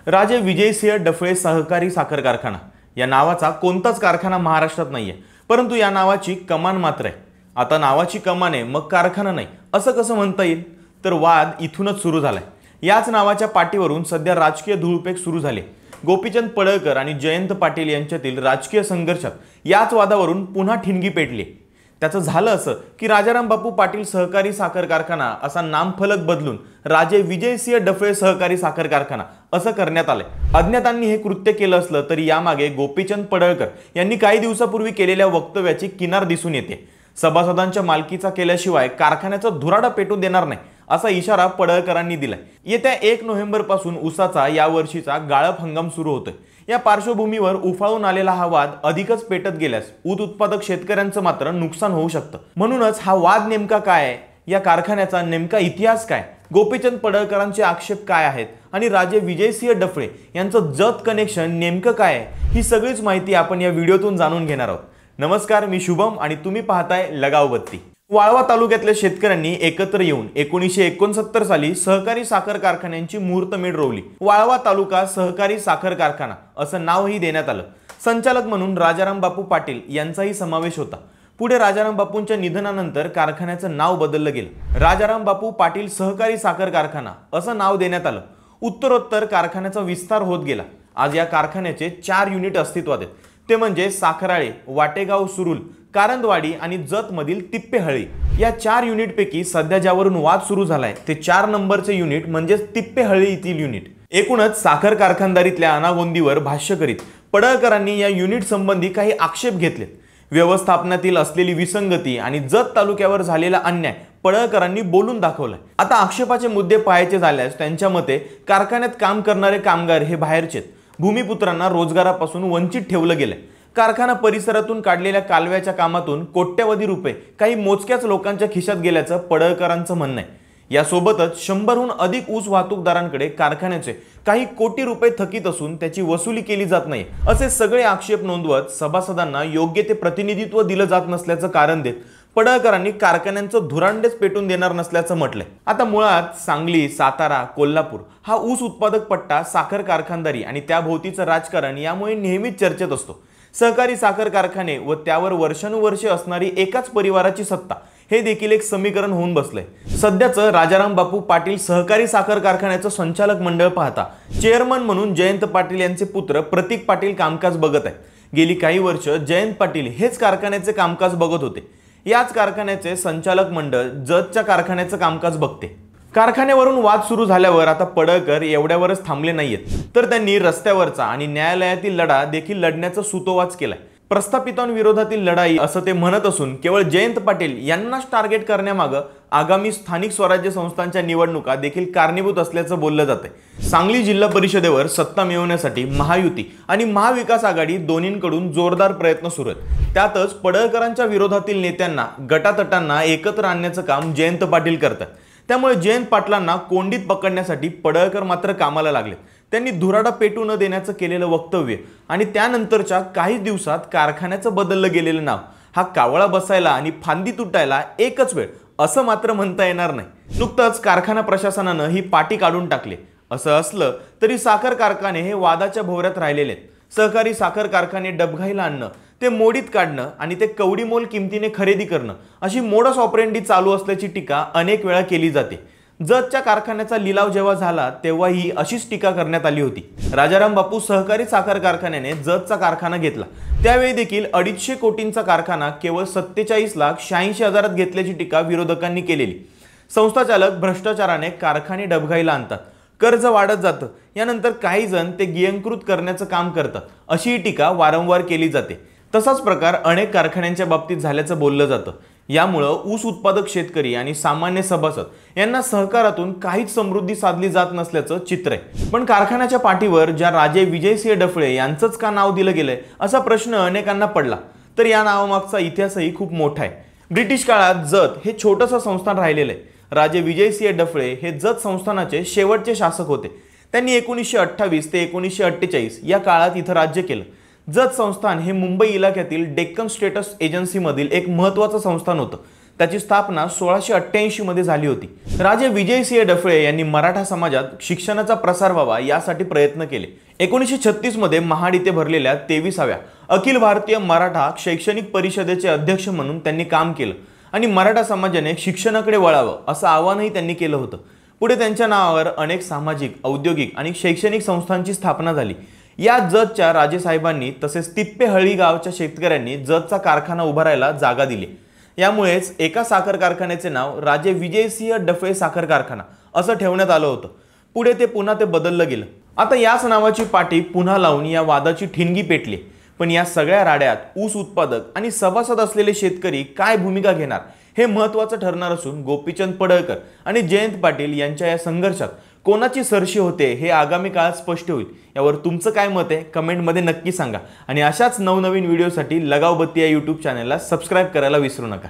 राजे विजयसिंह डफळे सहकारी साखर कारखाना या नावाचा कोणताच कारखाना महाराष्ट्रात नाहीये, परंतु या नावाची कमान मात्र आहे। आता नावाची कमान आहे मग कारखाना नाही असं कसं म्हणता येईल? तर वाद इथूनच सुरू झालाय। याच नावाच्या पाठीवरून सध्या राजकीय धुळपेक सुरू झाली। गोपीचंद पडळकर आणि जयंत पाटील यांच्यातील राजकीय संघर्षात याच वादावरून पुन्हा ठिणगी पेटली। त्याचं झालं असं की राजाराम बापू पाटील सहकारी साखर कारखाना असा नामफलक बदलून राजे विजयसिंह डफळे सहकारी साखर कारखाना असं करण्यात आलंय। अज्ञातांनी हे कृत्य केलं असलं तरी यामागे गोपीचंद पडळकर यांनी काही दिवसापूर्वी केलेल्या वक्तव्याची किनार दिसून येते। सभासदांच्या मालकीचा केल्याशिवाय कारखान्याचा धुराडा पेटू देणार नाही असा इशारा पडळकरांनी दिलाय। येत्या 1 नोव्हेंबर पासून ऊसाचा या वर्षीचा गाळप हंगाम सुरू होतोय। या पार्श्वभूमीवर उफाळून आलेला हा वाद अधिकच पेटत गेल्यास ऊस उत्पादक शेतकऱ्यांचं मात्र नुकसान होऊ शकतं। म्हणूनच हा वाद नेमका काय आहे, या कारखान्याचा नेमका इतिहास काय, गोपीचंद पडळकरांचे आक्षेप काय आहेत आणि राजे विजयसिंह डफळे यांचं जत कनेक्शन नेमकं काय आहे, ही सगळीच माहिती आपण या व्हिडिओतून जाणून घेणार आहोत। नमस्कार, मी शुभम आणि तुम्ही पाहताय लगाव बत्ती। वाळवा तालुक्यातल्या शेतकऱ्यांनी एकत्र येऊन 1969 साली सहकारी साखर कारखान्यांची मुहूर्तमेढ रोवली। वाळवा तालुका सहकारी साखर कारखाना असं नावही देण्यात आलं। संचालक म्हणून राजाराम बापू पाटील यांचाही समावेश होता। पुढे राजाराम बापूंच्या निधनानंतर कारखान्याचं नाव बदललं गेलं। राजाराम बापू पाटील सहकारी साखर कारखाना असं नाव देण्यात आलं। उत्तरोत्तर कारखान्याचा विस्तार होत गेला। आज या कारखान्याचे 4 युनिट अस्तित्वात आहेत। ते म्हणजे साखराळे, वाटेगाव सुरुल, कारंदवाडी आणि जत मधील तिप्पेहळी। या 4 युनिटपैकी सध्या ज्यावरून वाद सुरू झालाय ते 4 नंबरचे युनिट म्हणजे तिप्पेहळी येथील युनिट। एकूणच साखर कारखानदारीतल्या अनागोंदीवर भाष्य करीत पडळकरांनी या युनिट संबंधी काही आक्षेप घेतलेत। व्यवस्थापनातील असलेली विसंगती आणि जत तालुक्यावर झालेला अन्याय पडळकरांनी बोलून दाखवलाय। आता आक्षेपाचे मुद्दे पाहायचे झाल्यास त्यांच्या मते कारखान्यात काम करणारे कामगार हे बाहेरचे, भूमिपुत्रांना रोजगारापासून वंचित ठेवलं गेलंय। कारखाना परिसरातून काढलेल्या कालव्याच्या कामातून कोट्यवधी रुपये काही मोजक्याच लोकांच्या खिशात गेल्याचं पडळकरांचं म्हणणं आहे। यासोबतच 100हून अधिक ऊस वाहतूकदारांकडे कारखान्याचे काही कोटी रुपये थकीत असून त्याची वसुली केली जात नाही असे सगळे आक्षेप नोंदवत सभासदांना योग्य ते प्रतिनिधित्व दिलं जात नसल्याचं कारण देत पडळकरांनी कारखान्यांचं धुरांडेच पेटून देणार नसल्याचं म्हटलंय। आता मुळात सांगली, सातारा, कोल्हापूर हा ऊस उत्पादक पट्टा साखर कारखानदारी आणि त्याभोवतीचं राजकारण यामुळे नेहमीच चर्चेत असतो। सहकारी साखर कारखाने व त्यावर वर्षानुवर्षे असणारी एकाच परिवाराची सत्ता हे देखील एक समीकरण होऊन बसलंय। सध्याचं राजाराम बापू पाटील सहकारी साखर कारखान्याचं संचालक मंडळ पाहता चेअरमन म्हणून जयंत पाटील यांचे पुत्र प्रतीक पाटील कामकाज बघत आहेत। गेली काही वर्ष जयंत पाटील हेच कारखान्याचे कामकाज बघत होते। याच कारखान्याचे संचालक मंडळ जतच्या कारखान्याचं कामकाज बघते। कारखान्यावरून वाद सुरू झाल्यावर आता पडळकर एवढ्यावरच थांबले नाहीयेत, तर त्यांनी रस्त्यावरचा आणि न्यायालयातील लढा देखील लढण्याचा सुतोवाच केलाय। प्रस्थापितांविरोधातील लढाई असं ते म्हणत असून केवळ जयंत पाटील यांनाच टार्गेट करण्यामागे आगामी स्थानिक स्वराज्य संस्थांच्या निवडणुका देखील कारणीभूत असल्याचं बोललं जातंय। सांगली जिल्हा परिषदेवर सत्ता मिळवण्यासाठी महायुती आणि महाविकास आघाडी दोन्हींकडून जोरदार प्रयत्न सुरू आहेत। त्यातच पडळकरांच्या विरोधातील नेत्यांना, गटातटांना एकत्र आणण्याचं काम जयंत पाटील करतात। त्यामुळे जयंत पाटलांना कोंडीत पकडण्यासाठी पडळकर मात्र कामाला लागले। त्यांनी धुराडा पेटू न देण्याचं केलेलं वक्तव्य आणि त्यानंतरच्या काही दिवसात कारखान्याचं बदललं गेलेलं नाव हा कावळा बसायला आणि फांदी तुटायला एकच वेळ असं मात्र म्हणता येणार नाही। नुकतंच कारखाना प्रशासनानं ही पाटी काढून टाकली। असं असलं तरी साखर कारखाने हे वादाच्या भोवऱ्यात राहिलेले आहेत। सहकारी साखर कारखाने डबघाईला आणणं, ते मोडीत काढणं आणि ते कवडीमोल किमतीने खरेदी करणं अशी मोडस ऑपरेंडी चालू असल्याची टीका अनेक वेळा केली जाते। जतच्या कारखान्याचा लिलाव जेव्हा झाला तेव्हाही अशीच टीका करण्यात आली होती। राजाराम बापू सहकारी साखर कारखान्याने जतचा कारखाना घेतला त्यावेळी देखील 250 कोटींचा कारखाना केवळ 47,86,000 घेतल्याची टीका विरोधकांनी केलेली। संस्थाचालक भ्रष्टाचाराने कारखाने डबघाईला आणतात, कर्ज वाढत जातं, यानंतर काही जण ते गियंकृत करण्याचं काम करतात अशी टीका वारंवार केली जाते। तसाच प्रकार अनेक कारखान्यांच्या बाबतीत झाल्याचं बोललं जातं। यामुळे ऊस उत्पादक शेतकरी आणि सामान्य सभासद यांना सहकारातून काहीच समृद्धी साधली जात नसल्याचं चित्र आहे। पण कारखान्याच्या पाठीवर ज्या राजे विजयसिंह डफळे यांचंच का नाव दिलं गेलंय असा प्रश्न अनेकांना पडला, तर या नावामागचा इतिहासही खूप मोठा आहे। ब्रिटिश काळात जत हे छोटंसं संस्थान राहिलेलं आहे। राजे विजयसिंह डफळे हे जत संस्थानाचे शेवटचे शासक होते। त्यांनी 1928 ते 1948 या काळात इथं राज्य केलं। जत संस्थान हे मुंबई इलाक्यातील डेक्कन स्टेटस एजन्सी मधील एक महत्त्वाचं संस्थान होतं। त्याची स्थापना 1688 मध्ये झाली होती। राजे विजयसिंह डफळे यांनी मराठा समाजात शिक्षणाचा प्रसार व्हावा यासाठी प्रयत्न केले। 1936 मध्ये महाड इथे भरलेल्या 23व्या अखिल भारतीय मराठा शैक्षणिक परिषदेचे अध्यक्ष म्हणून त्यांनी काम केलं आणि मराठा समाजाने शिक्षणाकडे वळावं असं आवाहनही त्यांनी केलं होतं। पुढे त्यांच्या नावावर अनेक सामाजिक, औद्योगिक आणि शैक्षणिक संस्थांची स्थापना झाली। या जतच्या राजेसाहेबांनी तसेच तिप्पेहळ्ळी गावच्या शेतकऱ्यांनी जतचा कारखाना उभारायला जागा दिली। यामुळेच एका साखर कारखान्याचे नाव राजे विजयसिंह डफळे साखर कारखाना असं ठेवण्यात आलं होतं। पुढे ते पुन्हा बदललं गेलं। आता याच नावाची पाटी पुन्हा लावून या वादाची ठिणगी पेटली। पण या सगळ्या राड्यात ऊस उत्पादक आणि सभासद असलेले शेतकरी काय भूमिका घेणार हे महत्त्वाचं ठरणार असून गोपीचंद पडळकर आणि जयंत पाटील यांच्या या संघर्षात कोणाची सरशी होते हे आगामी काळात स्पष्ट होईल। यावर तुमचं काय मत आहे कमेंटमध्ये नक्की सांगा आणि अशाच नवनवीन व्हिडिओसाठी लगाव बत्ती या YouTube चॅनलला सबस्क्राइब करायला विसरू नका।